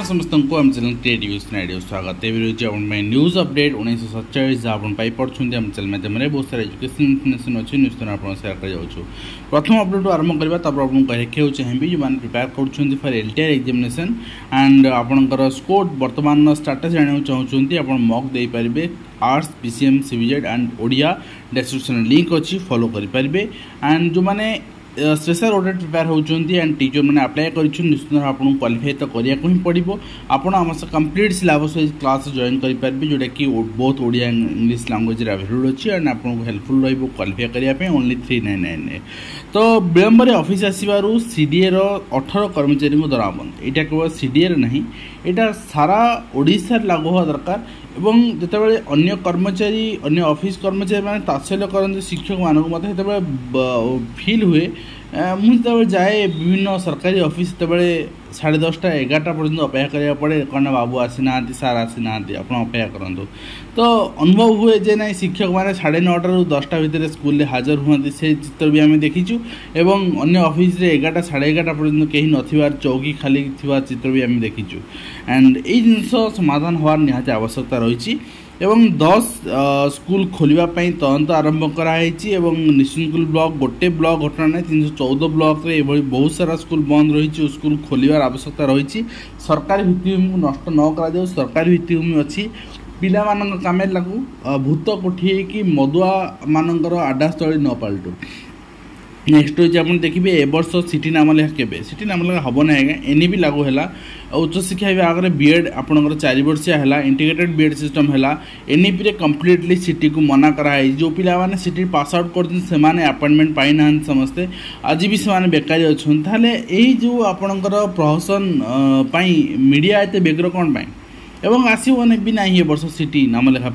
समस्त आम channel creative idea स्वागत है न्यूज अपडेट 1947 जहाँ पाइपे आम चैनल माध्यम बहुत सारा एजुकेशन इनफर्मेशन अच्छी न्यूज तो आप सेयार कर प्रथम अपडेट आरंभ करवा आपको देखा चाहिए जो मैंने प्रिपेयर कर फॉर एलटीआर एग्जामिनेशन एंड आपंकर स्कोर बर्तमान स्टाटस जाना चाहते आप मॉक दे पारे arts PCM CBZ and Odia description link अच्छी फॉलो करेंगे एंड जो मैंने स्पेशल ऑडिट प्रिपेयर होती एंड टीचर मैंने अप्लाई कर निश्चित भाव आपको क्वालिफाई तो करने को ही पड़ो आपम complete syllabus wise class join करेंगे जोटा कि बहुत ओडिया इंग्लिश लैंग्वेज अवेलेबल अच्छी एंड आपको हेल्पफुल रही क्वालिफाई करने ओनली 399 तो विलंब ऑफिस आसवर सीडीए 18 कर्मचारी को दरमा बंद यहाँ केवल सीडीए ना यहाँ सारा ओडिशा लागू हवा दरकार एवं जितेबाला अन्य कर्मचारी अन्य ऑफिस कर्मचारी मैंने तात्सल्य करते शिक्षक मानक मत फिल हुए मुझे जाए विभिन्न सरकारी ऑफिस जो 10:30 11टा पर्यटन अपेक्षा कराया पड़े कौन बाबू आसी ना सार आसी ना आप अपेक्षा करूँ तो अनुभव हुए जे ना शिक्षक मैंने 9:30 ରୁ 10ଟା भितर स्कूल हाजर हुआ से चित्र भी आम देखीचु एवं अन्य ऑफिस रे 11टा 11:30 पर्यटन कहीं नथिबार चौकी खाली थिबा चित्र भी आम देखीचु एंड ये जिनस समाधान होवार निहाती आवश्यकता रही एवं 10 स्कूल खोलने तदंत आरंभ कराई निश्चिंतपुर ब्लॉक गोटे ब्लॉक घटना नहीं 314 ब्लॉक रे बहुत सारा स्कूल बंद रही स्कूल खोलिबार आवश्यकता रही सरकारी भित्तिभूमि को नष्ट न करा सरकारी भित्तिभूमि अच्छी पिला मानक काम लागू भूत कोठी कि मदुआ मानकर आडास्थली न पाल्टू नेक्स्ट होती आप देखिए ए वर्ष सिटी नामलेखा केबे सिटी नामलेखा हम ना आज्ञा एनी भी लागू है उच्च शिक्षा विभाग में बीएड आपंकर 4 वर्षिया है इंटीग्रेटेड बीएड सिस्टम है एनईपी रे कम्प्लीटली सिटी को मना कराई जो पिला माने सिटी पास आउट कर अपॉइंटमेंट पाई ना समस्ते आज भी से बेकारी अच्छा यही जो आपंकर प्रहसन मीडिया एत बेग्र कौन पाई एवं आसवन भी ना ये वर्ष सिटी नामलेखा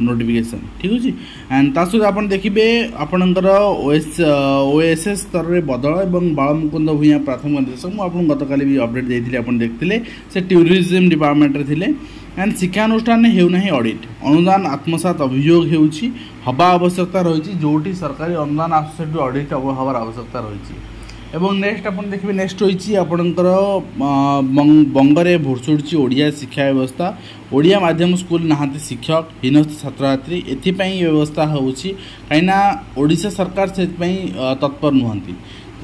नोटिफिकेशन ठीक अच्छे एंड ता सहित आप देखिए आपणकर ओएसएस स्तर में बदल और बालमुकुंद भूया प्राथमिक निर्देशक मुझे गत काली भी अपडेट देती आप देखते से टूरिज्म डिपार्टमेंट थे एंड शिक्षानुष्ठान होना ऑडिट अनुदान आत्मसात अभियोग होवा आवश्यकता रही जोटी सरकारी अनुदान आसुस ऑडिट हबार आवश्यकता रही एवं नेक्स्ट आप देखिए नेक्स्ट होती आपणकर बंगरे भुरसुड़ी ओडिया शिक्षा व्यवस्था ओडिया माध्यम स्कूल नहांती शिक्षक हीनस्थ छात्र छात्री एथिपाई व्यवस्था होची कहीं ओडिशा सरकार से तत्पर नुहंती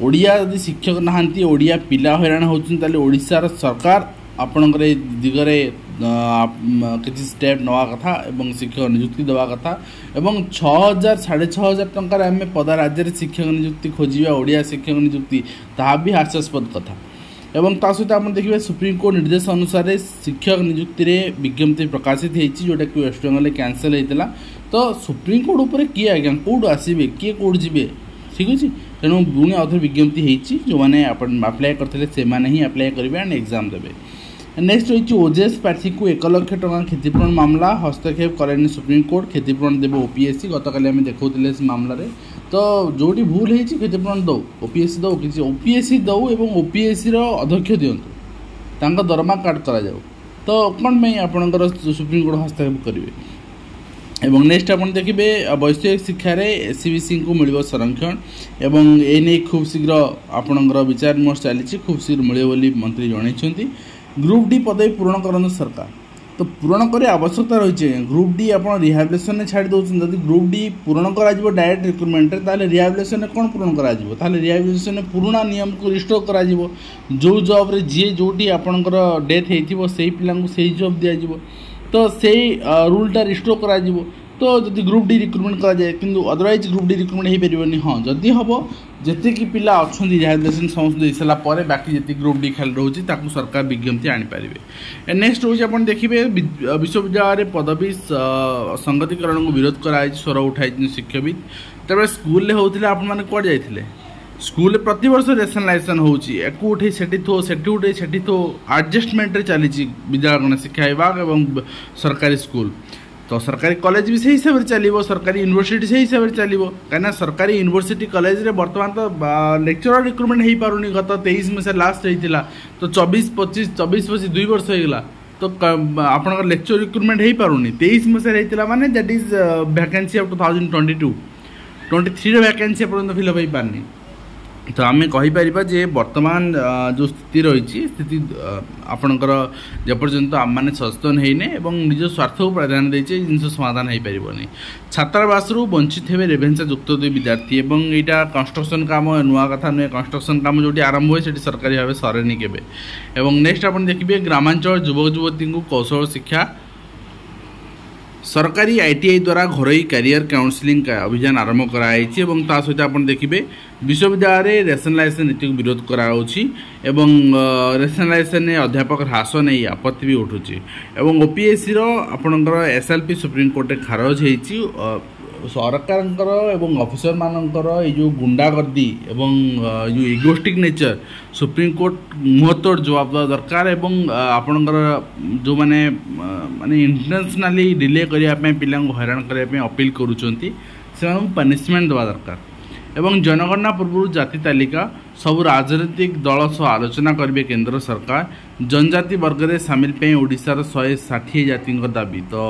ओडिया यदि शिक्षक नहांती ओडिया पिला हैरान होती ओडिशार सरकार आपणकर दिगरे किसी स्टेप नवा कथा एवं शिक्षक नियुक्ति देवा कथा एवं 6,000 6,500 टंकार आम पदा राज्य शिक्षक नियुक्ति खोजा ओडिया शिक्षक नियुक्ति ता भी हास्यास्पद कथा एवं ता सहित आप देखिए सुप्रीमकोर्ट निर्देश अनुसार शिक्षक नियुक्ति रे विज्ञप्ति प्रकाशित होती जोटा कि वेस्ट बेंगल कैंसल होता तो सुप्रीमकोर्ट उपर किए आज्ञा कौट आसवे किए कौट जी ठीक अच्छे तेणु पुणी अथर विज्ञप्ति होती जो मैंने अप्लाई करते से ही अप्लाई करेंगे एंड एग्जाम देवे नेक्स्ट रही ओजेएस प्रार्थी को 1 लाख टका क्षतिपूरण मामला हस्तक्षेप करेनि सुप्रीमकोर्ट क्षतिपूरण देव ओपीएससी गतकाली आम देखते मामलें तो जोटी भूल हो क्षतिपूरण दौ ओपीएससी दौ कि ओपीएससी दौ और ओपीएससी अध्यक्ष दिंतु दरमा काट करा तो कौन आपंकर सुप्रीमकोर्ट हस्तक्षेप करेंगे एवं नेक्स्ट आप देखिए वैषयिक शिक्षा एससीबीसी को मिल संरक्षण एवं एने खूब शीघ्र आपंकर विचार विमर्श चली खूब शीघ्र मिले मंत्री जनई ग्रुप डी पदवी पूरण करते सरकार तो पूरण कर आवश्यकता रही है ग्रुप डी आप रिहाबिलिटेशन में छाड़ दौरान जब ग्रुप डी पूरण कर डायरेक्ट रिक्रुटमेंट रिहाबिलिटेशन में कौन पूरण कर रिहाबिलिटेशन में पुराना नियम को रिस्टोर कर जो जॉब रे जी जोटी आपंकर डेथ हो पिला से जॉब दिज्व तो से रूलटा रिस्टोर कर तो जब ग्रुप डी रिक्रुटमेंट कराए कि अदरवाइज ग्रुप डी रिक्रुटमेंट हो पारे हाँ जदि हम जी पिला अच्छा रिहाबिलिटेशन समस्त दे सारापर बाकी जी ग्रुप डी खाली रोचे सरकार विज्ञप्ति आनीपारे नेक्स्ट हूँ आप देखिए विश्वविद्यालय पदवी संगतिकरण को विरोध कराई स्वर उठाई शिक्षाविद तब स्कूल होता आपने कौन जाते स्कूल प्रति वर्ष रेशनलाइजेशन होठी से उठे से एडजस्टमेंट चली विद्यालय शिक्षा विभाग और सरकारी स्कूल तो सरकारी कॉलेज भी से हिसाब से चलो, सरकारी यूनिवर्सिटी से हिसाब से चलो, कहीं सरकारी यूनिवर्सिटी कॉलेज रे बर्तमान तो लेक्चरर रिक्रुटमेंट हो पारुनी। गत 23 मसीह लास्ट होता तो 24-25 2 वर्ष होगा तो आपंकर लेक्चर रिक्रुटमेंट हो पारुनी। 23 मसीह होता माने that is vacancy of 2022-23 vacancy पर्यटन फिलअप हो पारनी। तो आम कहीपर जे बर्तमान जो स्थिति रही स्थिति आपणकर जेपर्यंत आम मैंने सचेतन होने और निज स्वार्थ को प्राधान्य देचे जिन समाधान हो पारनी। छात्रावास वंचित हे रेभेन्सा युक्त 2 विद्यार्थी और यहाँ कंस्ट्रक्शन काम नुआ कथा नुहे कंस्ट्रक्शन काम जो आरंभ हुए से सरकारी भाव सरेनी केबे। नेक्स्ट आप देखिए ग्रामांचल युवक युवती को कौशल शिक्षा सरकारी ITI द्वारा घरोई कैरियर काउंसलिंग का अभियान आरंभ कराई सहित आप देखिए विश्वविद्यालय रेशनलाइजेशन नीति को विरोध कराऊँगी रेशनलाइजेशन अध्यापक ह्रास नहीं आपत्ति भी उठुची एवं OPSC आपणकर SLP सुप्रीम कोर्ट खारज हो सरकार एवं ऑफिसर मानकर जो गुंडागर्दी एवं जो इगोस्टिक नेचर सुप्रीम कोर्ट मुहतोड़ जवाब देवा दरकार एवं आपणकर जो माने माने इंटरनेशनली डिले करने पिला हैरान करने अपील करुँच पनिशमेंट देवा दरकार एवं जनगणना पूर्व जाति तालिका सबु राजनीतिक दल सह आलोचना करेंगे केंद्र सरकार जनजाति वर्ग में सामिल पे ओडिशार 160 जाति दाबी। तो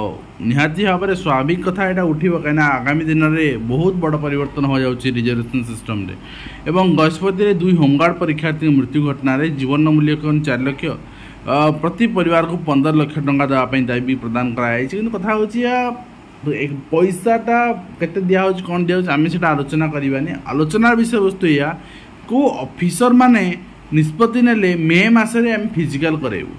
निहाती भाव में स्वाभाविक कथा यहाँ उठो कहीं आगामी दिन में बहुत बड़ परिवर्तन हो जाऊँगी रिजर्वेशन सिस्टम रे एवं गजपति 2 होमगार्ड परीक्षार्थी मृत्यु घटना जीवन मूल्य 4 लाख प्रति परिवार को 15 लाख टंका देवाई दाबी प्रदान कराई कि कथा हूँ एक पैसाटा केते दिया हो कौन दिया आम से आलोचना करवानी। आलोचनार विषय वस्तु या को ऑफिसर माने निष्पत्ति नेले मे मासरे आम फिजिकल करेबू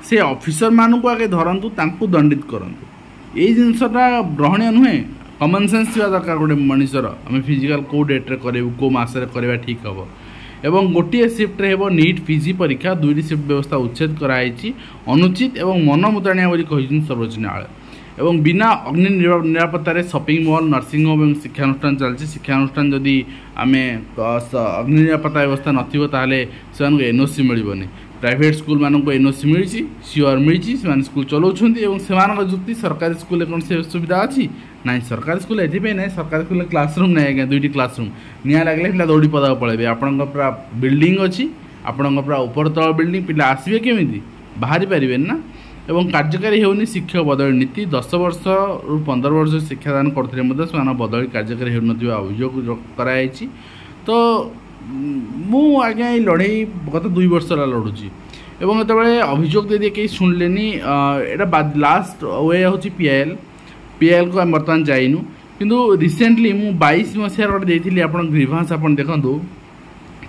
से ऑफिसर मान को आगे धरतु तांकु दंडित करंतु ये जिनसटा ग्रहणीय नुहे कॉमन सेंस थिबा दरकार गोटे मनुष्यर आम फिजिकल को डेट्रे करेबू को मासरे करवा ठीक हम एवं गोटे शिफ्ट हेब नीट PG परीक्षा 2टी शिफ्ट व्यवस्था उच्छेद कराई अनुचित एवं मनमुताणिया बोली सर्वोच्च न्यायालय एवं बिना अग्नि निरापत्तार शॉपिंग मॉल नर्सिंग होम और शिक्षानुष्ठान चलती शिक्षानुष्ठान जदि आम अग्नि निरापत्ता व्यवस्था नथिबो ताले से NOC मिलबनी। प्राइवेट स्कूल मानक NOC मिली सिओर मिली स्कूल चलाउछन्ती एवं सेमानक जुक्ति सरकारी स्कूल कौन से सुविधा अच्छी ना सरकारी स्कूल एथि ना सरकारी स्कूल क्लासरूम ना आज्ञा 2टी क्लासरूम निआ लगले पिला दौड़ी पदा पड़े आपण पूरा बिल्डिंग अच्छी आपण पूरा ऊपर तल बिल्डिंग पिला आसबे केमी बाहरी पारे ना एवं कार्यकारी होनी शिक्षक बदली नीति 10 वर्ष रु 15 वर्ष शिक्षादान करते बदली कार्यकारी होना अभियोग कराई। तो मु आज्ञा ये लड़े गत 2 वर्ष लड़ुची एवं ये अभियोग दे दिए कहीं शुणिले यहाँ लास्ट वे हूँ PIL को आम बर्तमान जाइनु किंतु रिसेंटली मु 22 मसीह गोटे आप ग्रीभांस आप देखूँ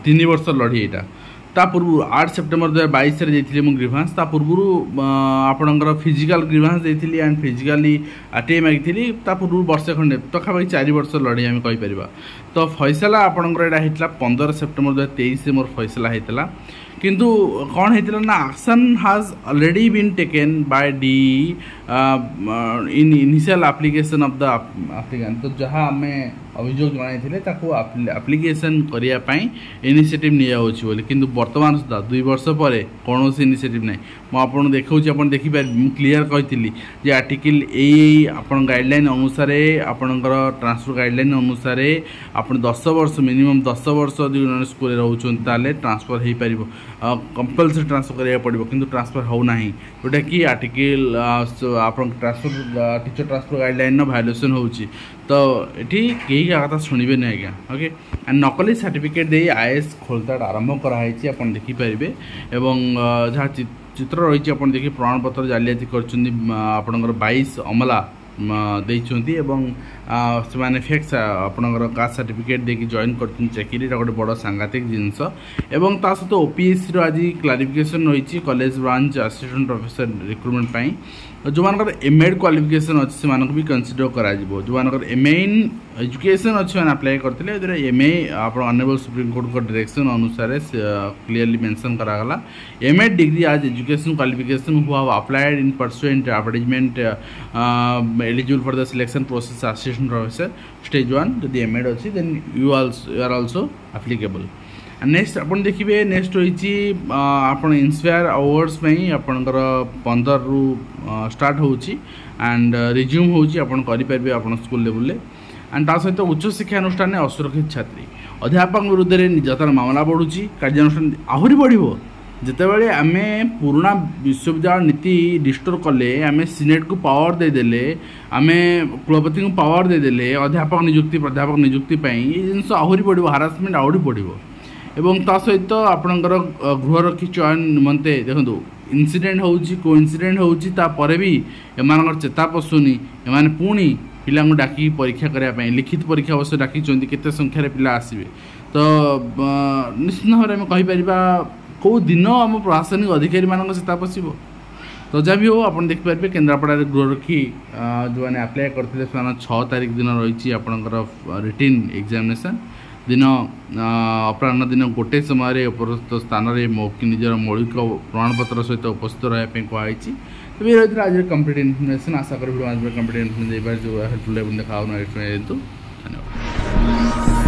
3 वर्ष लड़ी यहाँ ता पूर्व 8 सेप्टेम्बर 2022 रे देथिले मु ग्रीभांस ता पूर्व आपणकर फिजिकल ग्रीभांस देथिली एंड फिजिकली ATI मागिथिली ता पूर्व वर्ष खंडे तखापाखि 4 वर्ष लड़ी आम कहि परिबा। तो फैसला आपणकर एटा हेतला 15 सेप्टेम्बर 2023 मोर फैसला हेतला किंतु कौन होता ना action has already been taken by DE in initial application of the applicant. तो जहाँ आम अभियोग जन एप्लिकेशन करने इनिशिएटिव नि किंतु वर्तमान सुधा 2 वर्ष पर कौन इनिशिएटिव ना मुझे देखा आप देखिपारे क्लीयर कही जे आर्टिकल आप गाइडलाइन अनुसार आपणकर ट्रांसफर गाइडलाइन अनुसार आप 10 वर्ष मिनिमम 10 वर्ष यदि स्कूल रोचे ट्रांसफर हो पार कंपलसरी ट्रांसफर करा पड़ो किंतु ट्रांसफर होना जोटा कि आर्टिकल आप transfer teacher transfer guideline violation होची। तो ये कहीं क्या कथा शुणे नहीं आज्ञा ओके एंड नकली सर्टिफिकेट दे IAS खोलताट आरंभ कराई आप देखिपारे एवं जहाँ चित्र रही आप देखिए प्रमाणपत्र जालियाती कर 22 अमला देइछन्ती एवं से फेक्स आपणकर कास्ट सर्टिफिकेट देकी जॉइन कर चाकरी गोटे बड़ सांघातिक जिनस एवं ता सहित OPSC आज क्लारिफिकेशन रही college branch assistant professor recruitment जो मानकर MAd क्वालिफिकेशन अच्छी से भी कंसीडर करा जो मानकर MA इन एजुकेशन अच्छे मैंने अप्लाई करते MA आप ऑनरेबल सुप्रीम कोर्ट को डायरेक्शन अनुसार क्लीयरली मेंशन करागला MA डिग्री आज education qualification who have applied in pursuant advertisement eligible for the selection process assistant professor stage 1 यदि MAd अच्छी then you are also applicable. Next आप देखिए next रही आप इंस्पायर अवार्ड्स आपणकर 15 रु स्टार्ट होची एंड रिज्यूम होची आप स्कूल लेवल एंड ता सहित उच्च शिक्षा अनुष्ठान असुरक्षित छात्री अध्यापक विरुद्ध में निर्यातन मामला बढ़ुची कार्यानुष्ठान आहरी बढ़ जितेबाला आम पुराणा विश्वविद्यालय नीति डिस्टोर कले आम सीनेट को पावर देदेले आम कुलपति को पावर देदेले अध्यापक नियुक्ति प्राध्यापक नियुक्ति ये जिनस आहरी बढ़ हारासमेंट आहरी बढ़ एवं ता सहित आपणकर गृहरक्षी चयन निमंते देखो इनसीडेंट होची को इनसीडेंट होची तापर भी एमानकर चेता पशुनी एमाने पुणी पिला डाकी परीक्षा करने लिखित परीक्षा अवश्य डाकी केते संख्यार पिला आसवे तो निश्चित भाव में कहीपर कौ दिन आम प्रशासनिक अधिकारी मान चेता पशब तो जहाँ भी हो आप देखिपारे केन्द्रापड़ा गृहरक्षी जो मैंने आप्लाय करते 6 तारीख दिन रही आपणकर रिटिन एग्जामिनेशन दिन अपराह दिन गोटे समय उपस्थित स्थान में निजर मौलिक प्रमाणपत्र सहित उपस्थित रहा कहुई तो ये रही आज कंप्लीट इनफर्मेशन आशा करी कंप्लीट इनफर्मेशन हेल्पफुल देखा नेक्स्ट धन्यवाद।